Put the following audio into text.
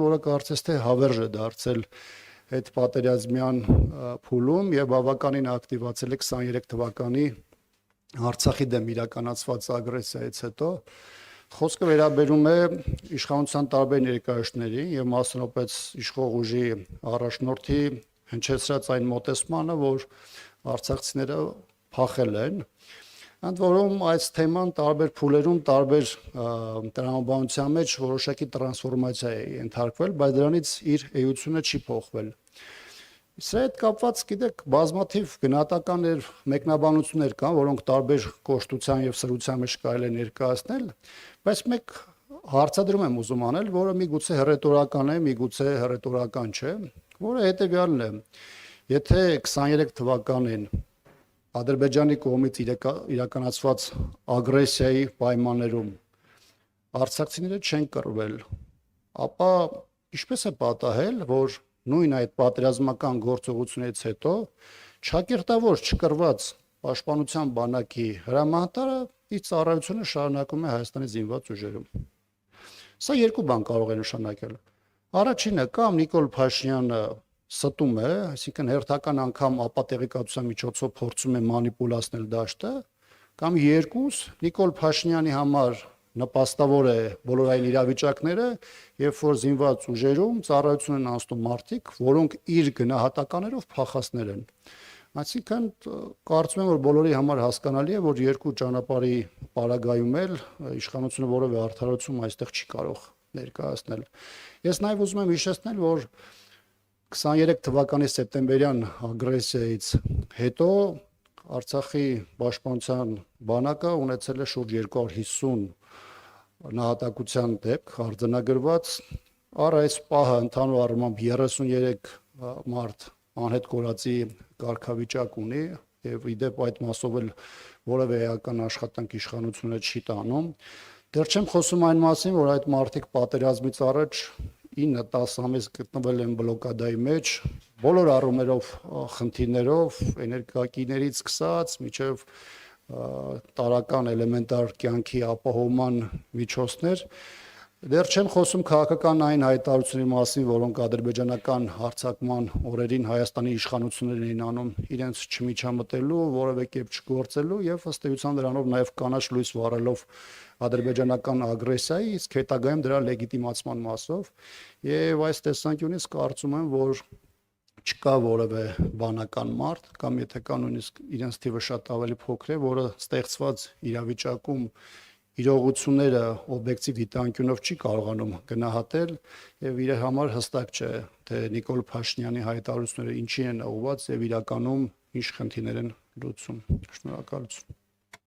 որը կարծես թե հավերժ է դարձել այդ պատերազմյան փուլում եւ բավականին ակտիվացել է 23 թվականի Արցախի դեմ իրականացված ագրեսիայից հետո խոսքը վերաբերում է իշխանության տարբեր ներկայացուցիչների եւ մասնավորապես իշխող ուժի առաջնորդի հնչեցրած այն մոտեցմանը, որ արցախցիները փախել են, ընդ որում այս թեման տարբեր փուլերում, տարբեր տրամաբանության մեջ որոշակի տրանսֆորմացիա է ենթարկվել, բայց դրանից իր էությունը չի փոխվել։ Սա հետ կապված, գիտեք, բազմաթիվ գնահատականներ, մեկնաբանություններ կան, որոնք տարբեր կոշտության եւ սրության մեջ կարելի է ներկայացնել, բայց մեկ հարցադրում եմ ուզում անել, որը միգուցե հռետորական է, միգուցե հռետորական չէ, որը հետեւյալն է. եթե 23 թվականին Ադրբեջանի կողմից իրականացված ագրեսիայի պայմաններում արցախցիները չեն կռվել, ապա ինչպես է պատահել, որ նույն այդ պատերազմական գործողությունից հետո ճակերտավոր չկռված պաշտպանության բանակի հրամանատարը իր ծառայությունը շարունակում է Հայաստանի զինված ուժերում։ Սա երկու բան կարող է նշանակել։ Առաջինը, կամ Նիկոլ Փաշինյանը ստում է, այսինքն հերթական անգամ ապատեղեկատվության միջոցով փորձում է մանիպուլացնել դաշտը, կամ երկուս Նիկոլ Փաշինյանի համար նպաստավոր է բոլոր այն իրավիճակները, երբ որ զինված ուժերում ծառայություն են անցնում մարդիկ, որոնք իր գնահատականներով փախածներ են։ Այսինքն կարծում եմ, որ բոլորի համար հասկանալի է, որ երկու ճանապարհի պարագայում էլ իշխանությունը որևէ արդարացում այստեղ չի կարող ներկայացնել։ Ես նաև ուզում եմ հիշեցնել, որ 23 թվականի սեպտեմբերյան ագրեսիայից հետո Արցախի պաշտպանության բանակը ունեցել է շուրջ 250 նահատակության դեպք արձանագրված, առ այս պահը ընդհանուր առմամբ 33 մարդ անհետ կորածի կարգավիճակ ունի եւ իդեպ այդ մասով էլ որևէ էական աշխատանք իշխանությունը չի տանում։ Դեռ չեմ խոսում այն մասին, որ այդ մարդիկ պատերազմից առաջ 9-10 ամիս գտնվել են բլոկադայի մեջ, բոլոր առումներով խնդիրներով, էներգակիրներից սկսած մինչև տարական էլեմենտար կյանքի ապահովման միջոցներ։ Դեռ չեմ խոսում քաղաքական այն հայտարարությունների մասին, որոնք ադրբեջանական հարձակման օրերին Հայաստանի իշխանություններն էին անում իրենց չմիջամտելու, որևէ կերպ չգործելու եւ ըստ էության դրանով նաեւ կանաչ լույս վառելով ադրբեջանական ագրեսիայի, իսկ հետագայում դրա լեգիտիմացման մասով, եւ այս տեսանկյունից կարծում եմ, որ չկա որևէ բանական մարդ կամ եթե կա նույնիսկ իրենց թիվը շատ ավելի փոքր է, որը ստեղծված իրավիճակում իրողությունները օբյեկտիվ դիտանկյունով չի կարողանում գնահատել եւ իր համար հստակ չէ, թե Նիկոլ Փաշինյանի հայտարարությունները ինչի են ուղղված եւ իրականում ինչ խնդիրներ են լուծում։ Շնորհակալություն։